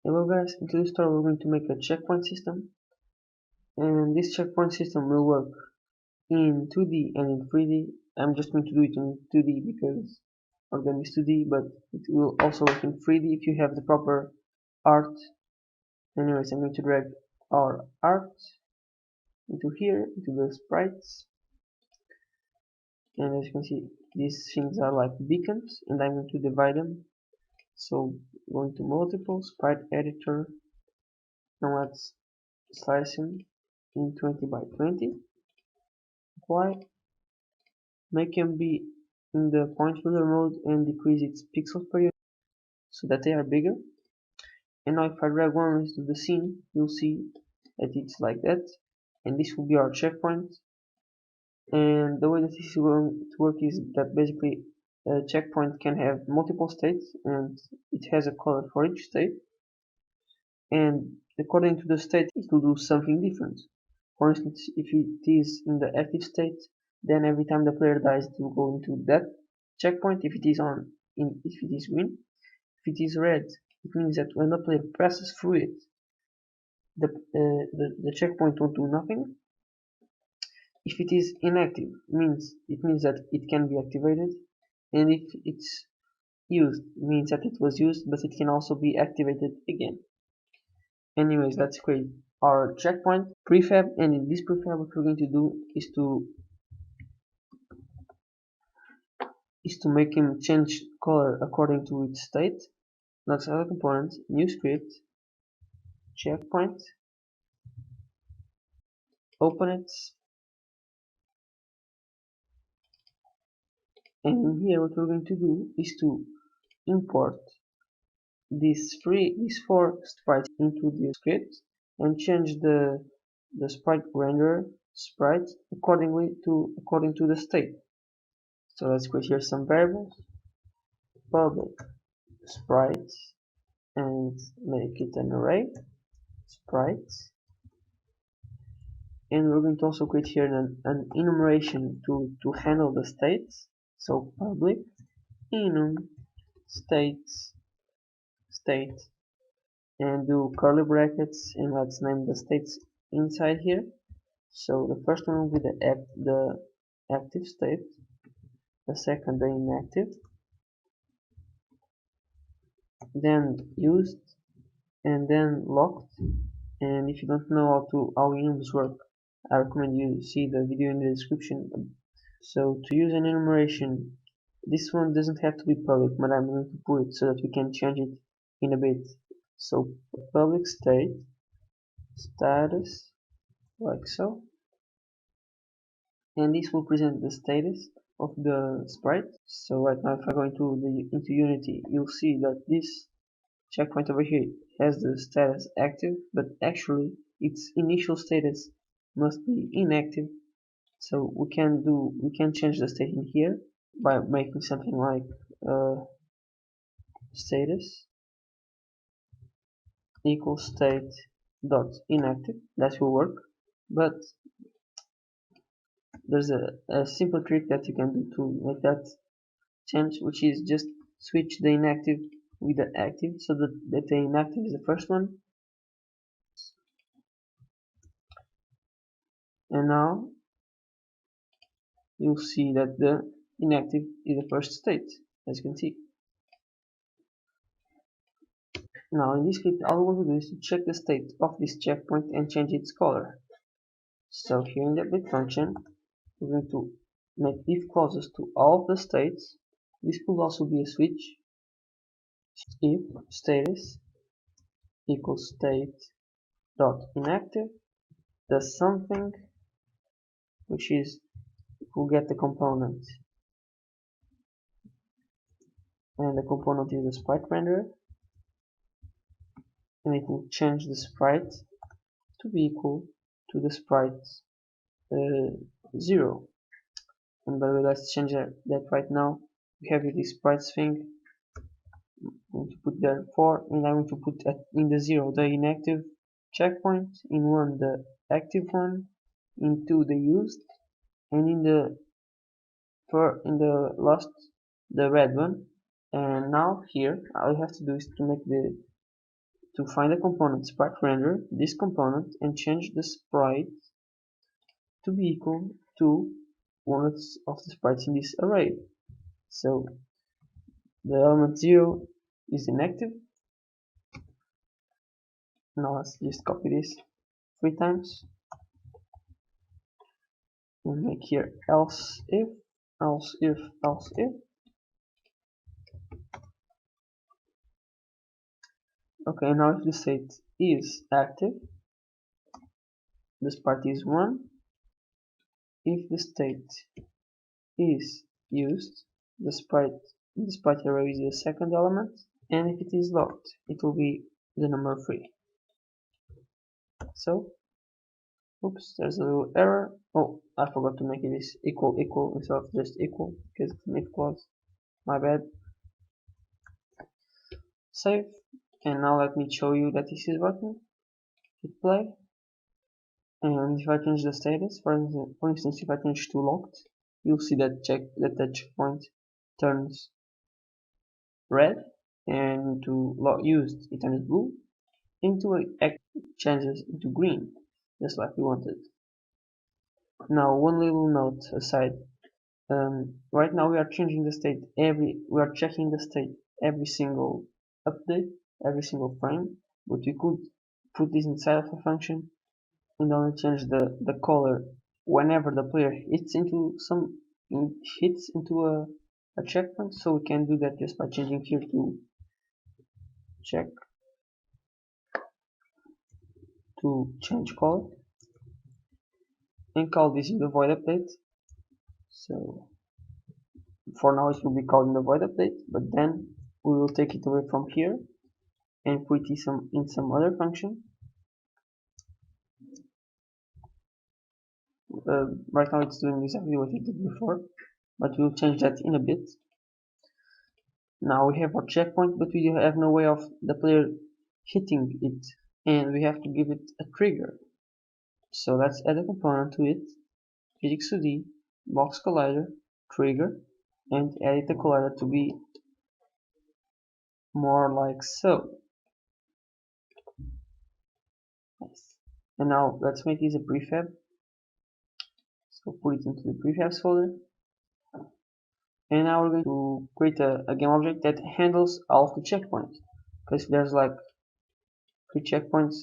Hello guys, in today's tutorial we're going to make a checkpoint system, and this checkpoint system will work in 2D and in 3D. I'm just going to do it in 2D because our game is 2D, but it will also work in 3D if you have the proper art. Anyways, I'm going to drag our art into here, into the sprites, and as you can see, these things are like beacons, and I'm going to divide them. So going to multiple sprite editor, and let's slice them in 20 by 20. Why? Make them be in the point filter mode and decrease its pixels per unit so that they are bigger. And now if I drag one into the scene, you'll see that it's like that, and this will be our checkpoint. And the way that this is going to work is that basically a checkpoint can have multiple states, and it has a color for each state, and according to the state it will do something different. For instance, if it is in the active state, then every time the player dies it will go into that checkpoint. If it is if it is green, if it is red, it means that when the player passes through it, the checkpoint won't do nothing. If it is inactive, it means that it can be activated, and if it's used, it means that it was used, but it can also be activated again. Anyways, let's create our checkpoint prefab, and in this prefab what we're going to do is to make him change color according to its state. Let's add a component, new script, checkpoint, open it, and in here what we're going to do is to import these four sprites into the script and change the sprite renderer sprite according to the state. So let's create here some variables, public sprites, and make it an array sprites, and we're going to also create here an enumeration to handle the states. So public enum states state, and do curly brackets, and let's name the states inside here. So the first one will be the active state, the second the inactive, then used, and then locked. And if you don't know how enums work, I recommend you see the video in the description. So to use an enumeration, this one doesn't have to be public, but I'm going to put it so that we can change it in a bit. So public state status, like so, and this will present the status of the sprite. So right now if I go into Unity, you'll see that this checkpoint over here has the status active, but actually its initial status must be inactive. So we can change the state in here by making something like status equals state dot inactive. That will work, but there's a simple trick that you can do to make that change, which is just switch the inactive with the active, so that the inactive is the first one, and now you'll see that the inactive is the first state, as you can see. Now in this script, all we want to do is to check the state of this checkpoint and change its color. So here in the bit function, we're going to make if clauses to all of the states. This could also be a switch. If status equals state dot inactive does something, which is we'll get the component, and the component is the sprite renderer, and it will change the sprite to be equal to the sprite 0. And by the way, let's change that right now. We have this sprites thing. I'm going to put there 4, and I'm going to put in the 0 the inactive checkpoint, in 1 the active one, in 2 the used, and in the last the red one. And now here all you have to do is to find the component sprite render this component and change the sprite to be equal to one of the sprites in this array. So the element 0 is inactive. Now let's just copy this 3 times and make here else if, else if, else if. Okay, now if the state is active, the sprite is 1. If the state is used, the sprite array is the second element, and if it is locked, it will be the number 3. So, oops, there's a little error. Oh, I forgot to make it equal instead of just equal because it's an if clause. My bad. Save, and now let me show you that this is working. Hit play, and if I change the status, for instance, if I change to locked, you'll see that that checkpoint turns red, and to used it turns blue, into it changes into green, just like we wanted. Now one little note aside, right now we are changing the state we are checking the state every single update, every single frame, but we could put this inside of a function and only change the color whenever the player hits into a checkpoint. So we can do that just by changing here to check to change color and call this in the void update. So for now it will be called in the void update, but then we will take it away from here and put it in some other function. Right now it's doing exactly what it did before, but we'll change that in a bit. Now we have our checkpoint, but we have no way of the player hitting it, and we have to give it a trigger. So let's add a component to it, physics2d, box collider, trigger, and edit the collider to be more like so. Nice. And now let's make this a prefab. So put it into the prefabs folder. And now we're going to create a game object that handles all of the checkpoints. Because there's like 3 checkpoints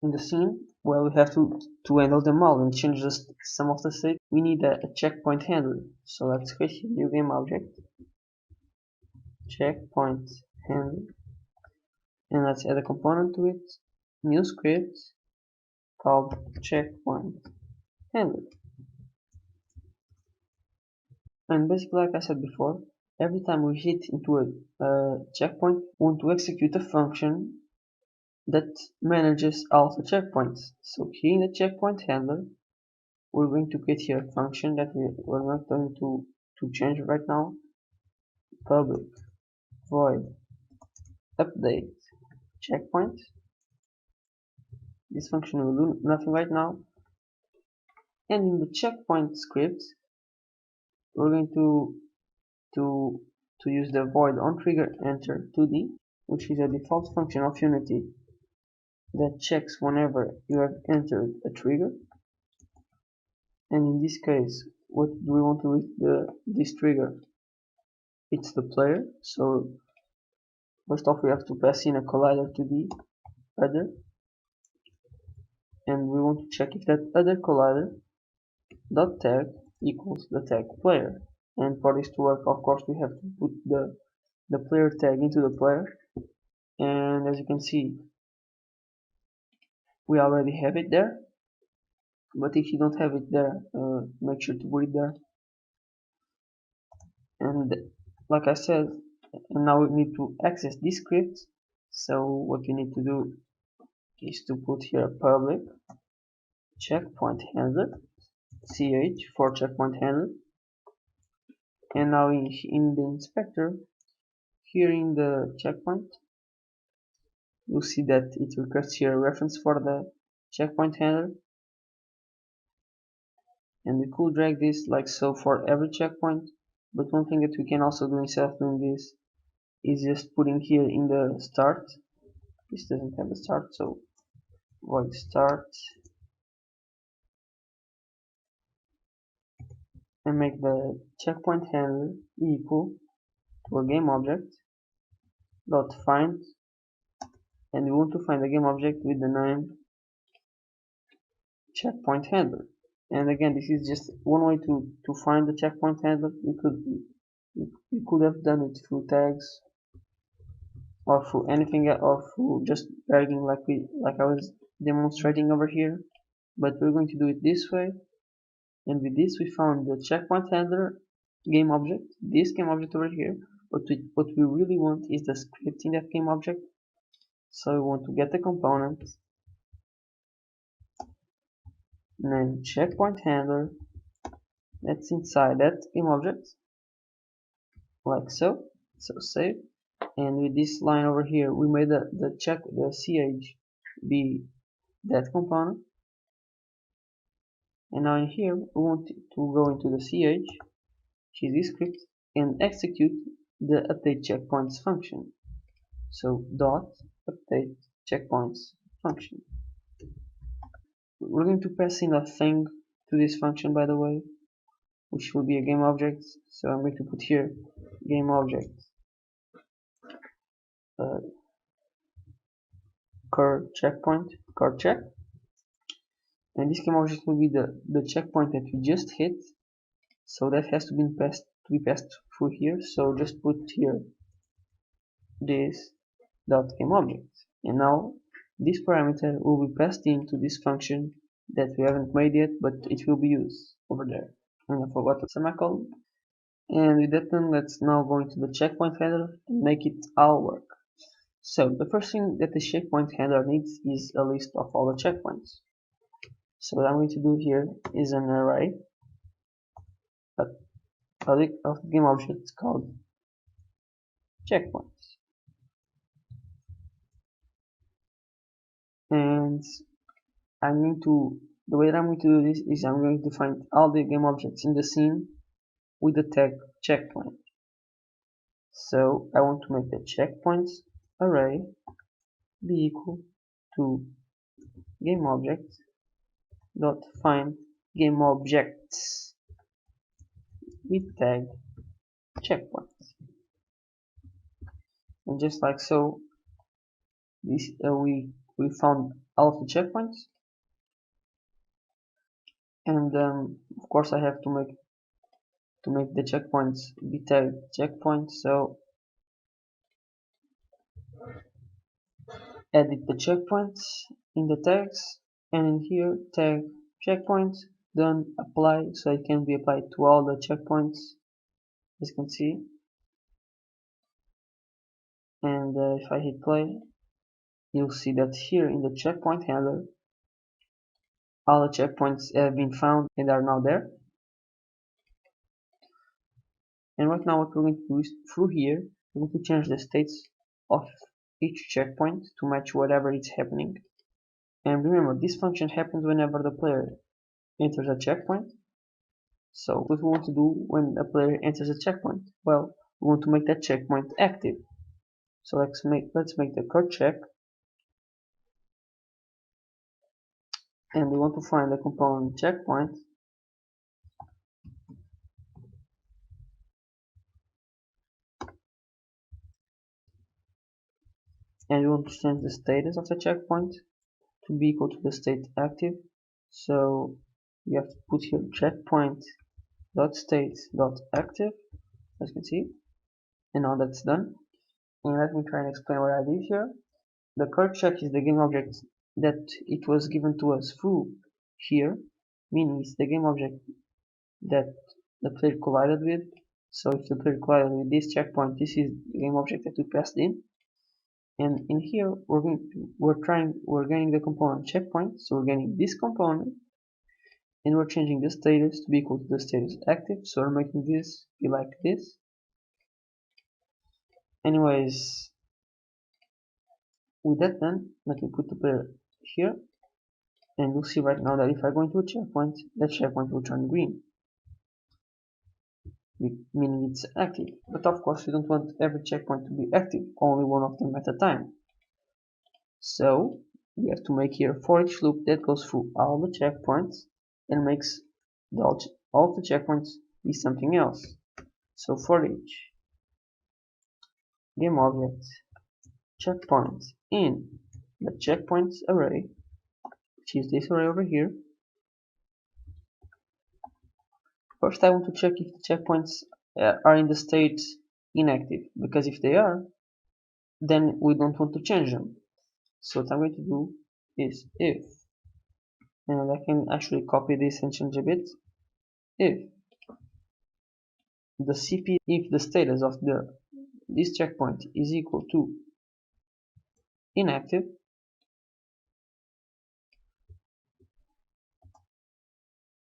in the scene, well, we have to handle them all and change some of the state. We need a checkpoint handler. So let's create a new game object, checkpoint handler, and let's add a component to it, new script called checkpoint handler. And basically, like I said before, every time we hit into a checkpoint, we want to execute a function that manages all the checkpoints. So here in the checkpoint handler, we're going to create here a function that we're not going to change right now. Public void update checkpoint. This function will do nothing right now. And in the checkpoint script, we're going to use the void onTriggerEnter2d, which is a default function of Unity that checks whenever you have entered a trigger. And in this case, what do we want to do with this trigger? It's the player. So first off, we have to pass in a collider to the other, and we want to check if that other collider dot tag equals the tag player. And for this to work, of course, we have to put the player tag into the player, and as you can see, we already have it there. But if you don't have it there, make sure to put it there. And like I said, now we need to access this script. So what you need to do is to put here a public checkpoint handler, ch for checkpoint handler. And now in the inspector, here in the checkpoint, you'll see that it requests here a reference for the checkpoint handler. And we could drag this like so for every checkpoint. But one thing that we can also do instead of doing this is just putting here in the start this doesn't have a start, so void start, and make the checkpoint handler equal to a game object dot find, and we want to find a game object with the name checkpoint handler. And again, this is just one way to find the checkpoint handler. We could have done it through tags or through anything, or through just dragging like I was demonstrating over here. But we're going to do it this way. And with this, we found the checkpoint handler game object, this game object over here. But what we really want is the script in that game object. So we want to get the component named checkpoint handler that's inside that game object, like so. So save. And with this line over here, we made the ch be that component. And now in here, we want to go into the ch, which is this script, and execute the update checkpoints function. So dot update checkpoints function. We're going to pass in a thing to this function, by the way, which will be a game object. So I'm going to put here game object cur checkpoint, cur check, and this game object will be the checkpoint that we just hit. So that has to be passed through here. So just put here this dot game object, and now this parameter will be passed into this function that we haven't made yet, but it will be used over there. And I forgot the semicolon. And with that then, let's now go into the checkpoint handler and make it all work. So the first thing that the checkpoint handler needs is a list of all the checkpoints. So what I'm going to do here is an array of the game object called checkpoints. And the way that I'm going to do this is I'm going to find all the game objects in the scene with the tag checkpoint. So I want to make the checkpoints array be equal to game object dot find game objects with tag checkpoints. And just like so, this we found all of the checkpoints, and of course I have to make the checkpoints be tagged checkpoint. So edit the checkpoints in the tags, and in here tag checkpoints, then apply, so it can be applied to all the checkpoints, as you can see. And if I hit play, you'll see that here in the checkpoint handler all the checkpoints have been found and are now there. And right now what we're going to do is through here we're going to change the states of each checkpoint to match whatever is happening. And remember, this function happens whenever the player enters a checkpoint. So what we want to do when a player enters a checkpoint? Well, we want to make that checkpoint active. So let's make the cur check, and we want to find the component checkpoint, and we want to change the status of the checkpoint to be equal to the state active. So we have to put here checkpoint dot state dot active, as you can see. And now that's done. And let me try and explain what I did here. The cur check is the game object that it was given to us through here, meaning it's the game object that the player collided with. So if the player collided with this checkpoint, this is the game object that we passed in. And in here we're getting the component checkpoint, so we're getting this component, and we're changing the status to be equal to the status active, so we're making this be like this. Anyways, with that done, let me put the player here, and you'll see right now that if I go into a checkpoint, that checkpoint will turn green, meaning it's active. But of course we don't want every checkpoint to be active, only one of them at a time. So we have to make here for each loop that goes through all the checkpoints and makes all of the checkpoints be something else. So for each game object checkpoint in the checkpoints array, which is this array over here, first I want to check if the checkpoints are in the state inactive, because if they are, then we don't want to change them. So what I'm going to do is if, and I can actually copy this and change a bit, if the CP, if the status of this checkpoint is equal to inactive,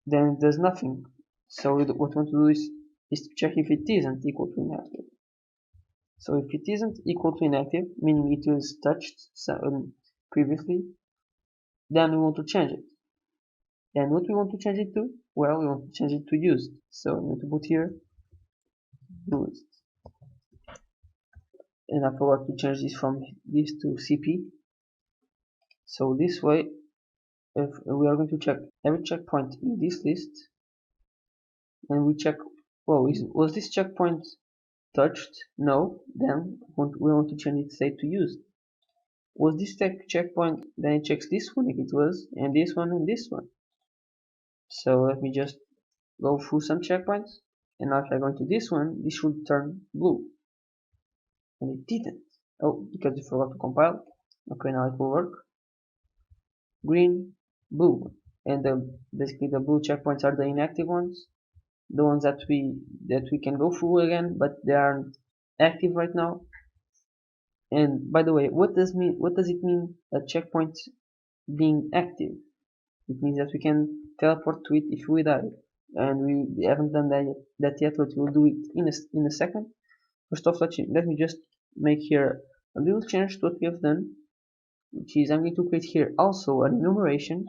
then it does nothing. So what we want to do is to check if it isn't equal to inactive. So if it isn't equal to inactive, meaning it was touched previously, then we want to change it. And what we want to change it to? Well, we want to change it to used. So I'm going to put here used. And I forgot to change this from this to CP. So this way, if we are going to check every checkpoint in this list, and we check, well, was this checkpoint touched? No. Then we want to change its state to used. Was this checkpoint? Then it checks this one if it was, and this one and this one. So let me just go through some checkpoints, and now if I go into this one, this should turn blue, and it didn't. Oh, because we forgot to compile. Okay, now it will work. Green, blue, and basically the blue checkpoints are the inactive ones, the ones that we can go through again, but they aren't active right now. And by the way, what does it mean a checkpoint being active? It means that we can teleport to it if we die, and we haven't done that yet, but we'll do it in a second. First off, let me just make here a little change to what we have done, which is I'm going to create here also an enumeration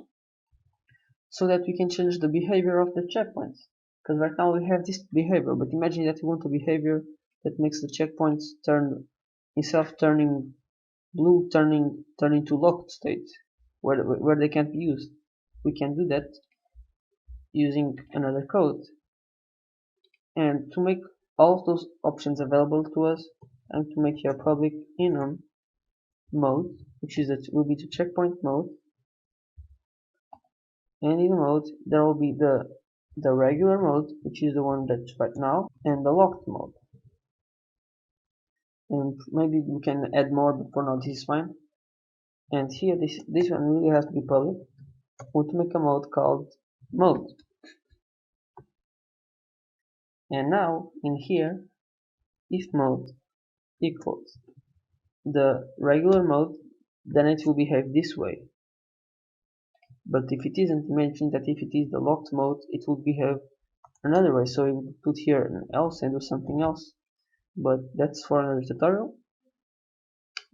so that we can change the behavior of the checkpoints. Because right now we have this behavior, but imagine that we want a behavior that makes the checkpoints turn, instead of turning blue, turn into locked state, where they can't be used. We can do that using another code. And to make all of those options available to us, I'm to make here public enum mode, which will be the checkpoint mode. And in mode there will be the regular mode, which is the one that's right now, and the locked mode. And maybe we can add more, but for now this is fine. And here this one really has to be public. I want to make a mode called mode. And now in here, if mode equals the regular mode, then it will behave this way. But if it isn't, imagine that if it is the locked mode, it will behave another way. So we will put here an else and do something else. But that's for another tutorial.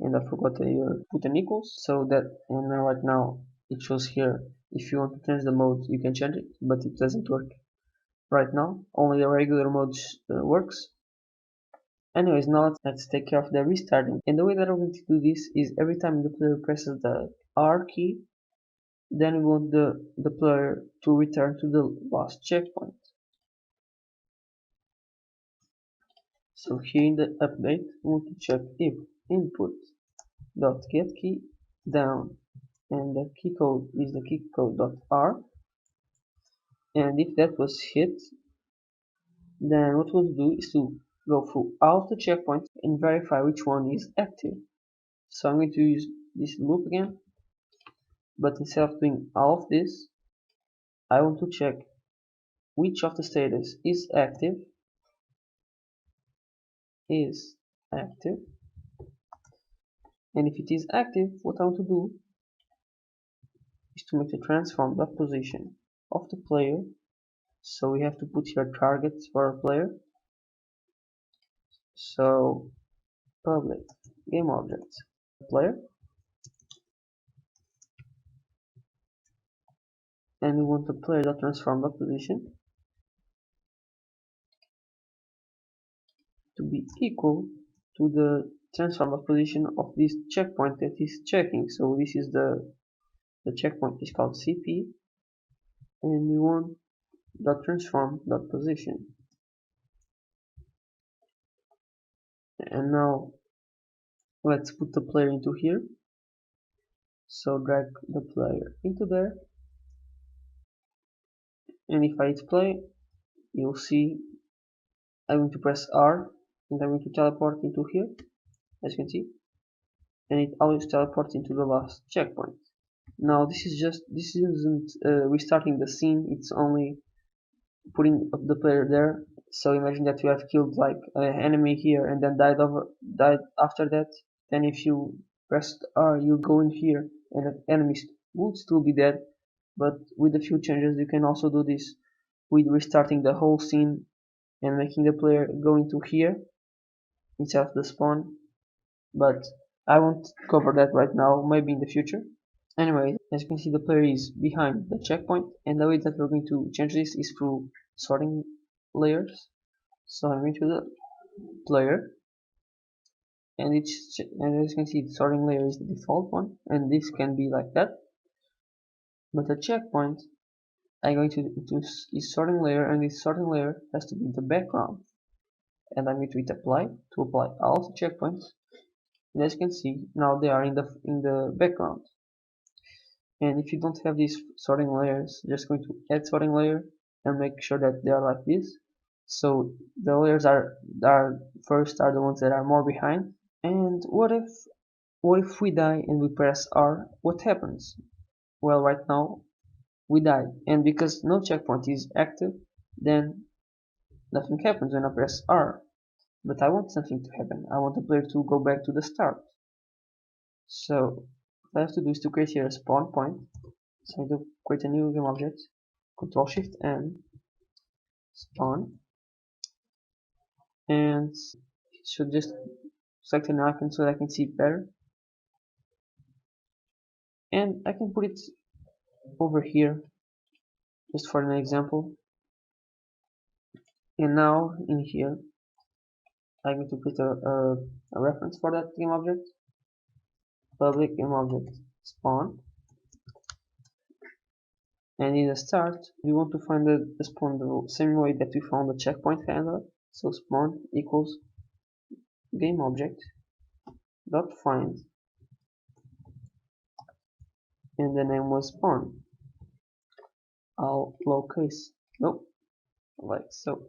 And I forgot to put an equals, so that, and right now it shows here if you want to change the mode you can change it, but it doesn't work right now, only the regular mode works. Anyways, now let's take care of the restarting, and the way that I'm going to do this is every time the player presses the R key, then we want the player to return to the last checkpoint. So here in the update we want to check if input dot get key down, and the key code is the key code .r, and if that was hit, then what we'll do is to go through all of the checkpoints and verify which one is active. So I'm going to use this loop again, but instead of doing all of this, I want to check which of the status is active, and if it is active, what I want to do is to make the transform.position of the player. So we have to put here targets for our player. So public game object player, and we want the player.transform.position to be equal to the transform the position of this checkpoint that is checking. So this is the checkpoint is called CP, and we want dot transform dot position. And now let's put the player into here. So drag the player into there, and if I hit play, you'll see I'm going to press R and I'm going to teleport into here, as you can see, and it always teleports into the last checkpoint. Now this isn't restarting the scene, it's only putting the player there. So imagine that you have killed like an enemy here and then died after that. Then if you press R, you go in here and the enemies would still be dead. But with a few changes, you can also do this with restarting the whole scene and making the player go into here instead of the spawn. But I won't cover that right now, maybe in the future. Anyway, as you can see, the player is behind the checkpoint, and the way that we're going to change this is through sorting layers. So I'm going to the player, and as you can see, the sorting layer is the default one, and this can be like that. But the checkpoint, I'm going to is sorting layer, and this sorting layer has to be the background. And I'm going to hit apply to apply all the checkpoints. And as you can see, now they are in the background. And if you don't have these sorting layers, just going to add sorting layer and make sure that they are like this. So the layers are first are the ones that are more behind. And what if we die and we press R? What happens? Well, right now we died, and because no checkpoint is active, then nothing happens when I press R. But I want something to happen. I want the player to go back to the start. So what I have to do is to create here a spawn point. So I do create a new game object, Control Shift N, spawn, and it should just select an icon so that I can see it better. And I can put it over here just for an example. And now in here I'm going to put a reference for that game object, public game object spawn. And in the start, we want to find the spawn the same way that we found the checkpoint handler. So spawn equals game object dot find, and the name was spawn. All lowercase, nope, like so.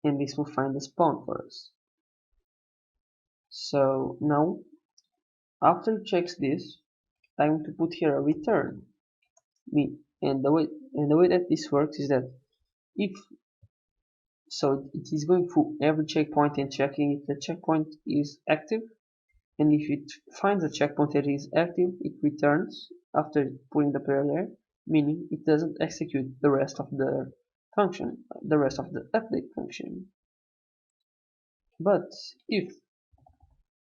And this will find the spawn for us. So now, after it checks this, I'm going to put here a return. And the way that this works is that if so, it is going through every checkpoint and checking if the checkpoint is active, and if it finds a checkpoint that is active, it returns after putting the player there, meaning it doesn't execute the rest of the function, the rest of the update function. But if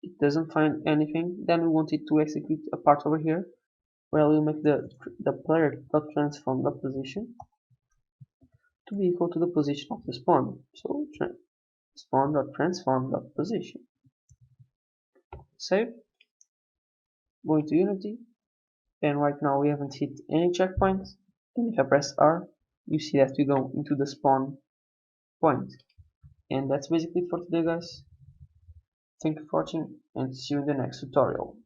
it doesn't find anything, then we want it to execute a part over here where we'll make the player transform the position to be equal to the position of the spawn. So spawn.transform.position. Save, go into Unity, and right now we haven't hit any checkpoints. And if I press R, you see that we go into the spawn point. And that's basically it for today, guys. Thank you for watching, and see you in the next tutorial.